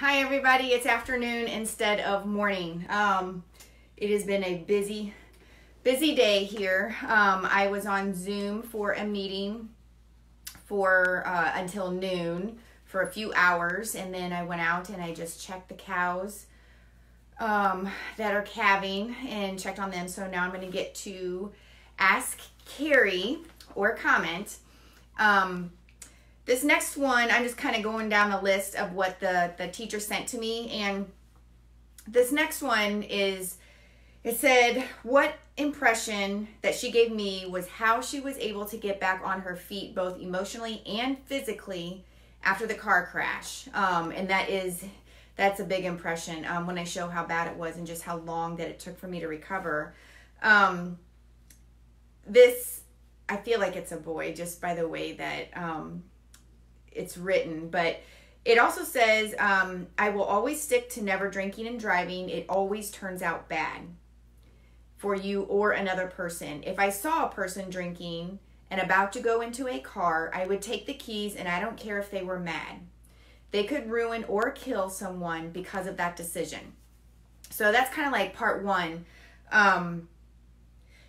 Hi everybody, it's afternoon instead of morning. It has been a busy day here. I was on Zoom for a meeting for until noon for a few hours, and then I went out and I just checked the cows that are calving and checked on them. So now I'm going to get to ask Carey or comment. This next one, I'm just kind of going down the list of what the teacher sent to me. And this next one is, it said, what impression that she gave me was how she was able to get back on her feet, both emotionally and physically, after the car crash. And that's a big impression when I show how bad it was and just how long that it took for me to recover. This, I feel like it's a boy just by the way that it's written, but it also says, I will always stick to never drinking and driving. It always turns out bad for you or another person. If I saw a person drinking and about to go into a car, I would take the keys, and I don't care if they were mad. They could ruin or kill someone because of that decision. So that's kind of like part one.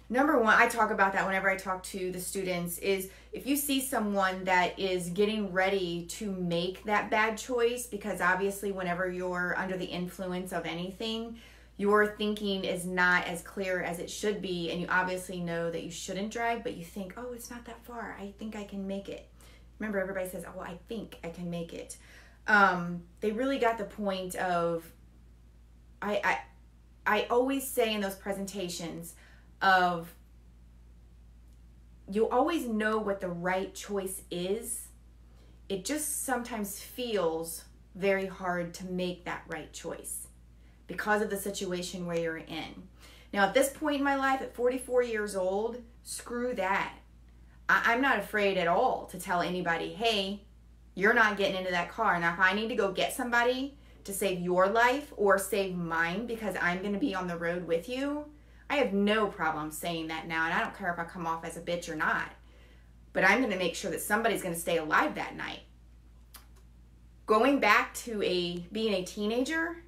Number one, I talk about that whenever I talk to the students, is if you see someone that is getting ready to make that bad choice, because obviously whenever you're under the influence of anything, your thinking is not as clear as it should be, and you obviously know that you shouldn't drive, but you think, oh, it's not that far. I think I can make it. Remember, everybody says, oh, I think I can make it. They really got the point of, I always say in those presentations, of you always know what the right choice is. It just sometimes feels very hard to make that right choice because of the situation where you're in. Now, at this point in my life, at 44 years old, screw that. I'm not afraid at all to tell anybody, hey, you're not getting into that car. Now, if I need to go get somebody to save your life or save mine because I'm going to be on the road with you, I have no problem saying that now, and I don't care if I come off as a bitch or not. But I'm going to make sure that somebody's going to stay alive that night. Going back to being a teenager,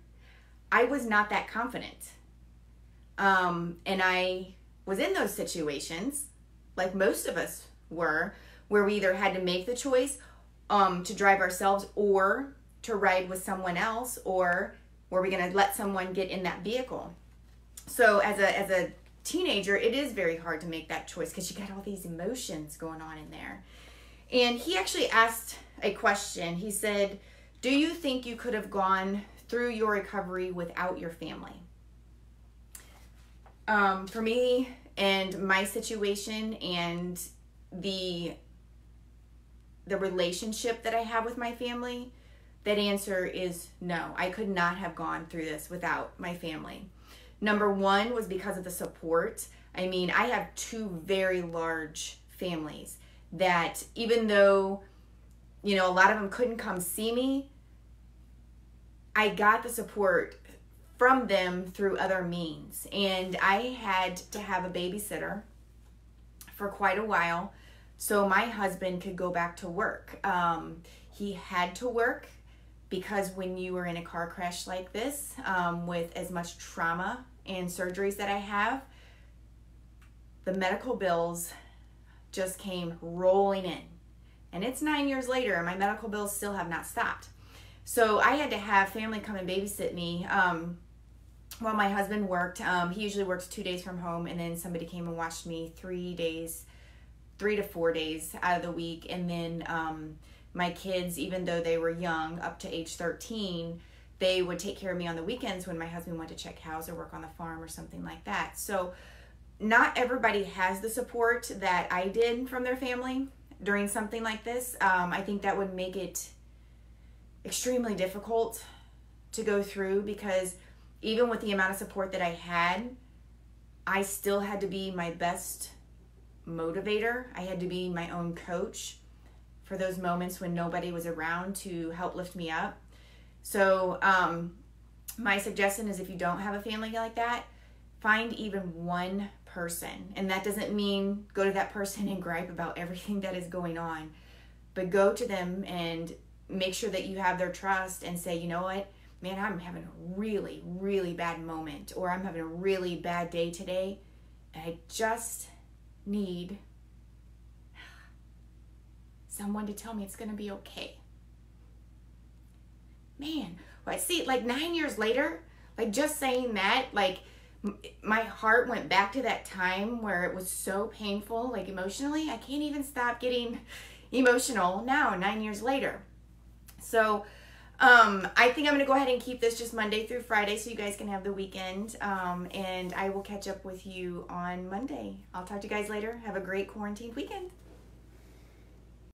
I was not that confident. And I was in those situations, like most of us were, where we either had to make the choice to drive ourselves or to ride with someone else, or were we going to let someone get in that vehicle. So as a teenager, it is very hard to make that choice because you got all these emotions going on in there. And he actually asked a question. He said, do you think you could have gone through your recovery without your family? For me and my situation and the relationship that I have with my family, that answer is no. I could not have gone through this without my family. Number one was because of the support. I mean, I have two very large families that even though, you know, a lot of them couldn't come see me, I got the support from them through other means. And I had to have a babysitter for quite a while so my husband could go back to work. He had to work because when you are in a car crash like this, with as much trauma and surgeries that I have, the medical bills just came rolling in. And it's 9 years later and my medical bills still have not stopped. So I had to have family come and babysit me while my husband worked. He usually works 2 days from home, and then somebody came and watched me 3 to 4 days out of the week. And then my kids, even though they were young, up to age 13, they would take care of me on the weekends when my husband went to check cows or work on the farm or something like that. So not everybody has the support that I did from their family during something like this. I think that would make it extremely difficult to go through, because even with the amount of support that I had, I still had to be my best motivator. I had to be my own coach for those moments when nobody was around to help lift me up. So my suggestion is, if you don't have a family like that, find even one person. And that doesn't mean go to that person and gripe about everything that is going on, but go to them and make sure that you have their trust and say, you know what, man, I'm having a really, really bad moment, or I'm having a really bad day today, and I just need someone to tell me it's going to be okay. Man, well, I see, like 9 years later, like just saying that, like my heart went back to that time where it was so painful, like emotionally. I can't even stop getting emotional now, 9 years later. So I think I'm going to go ahead and keep this just Monday through Friday so you guys can have the weekend. And I will catch up with you on Monday. I'll talk to you guys later. Have a great quarantine weekend.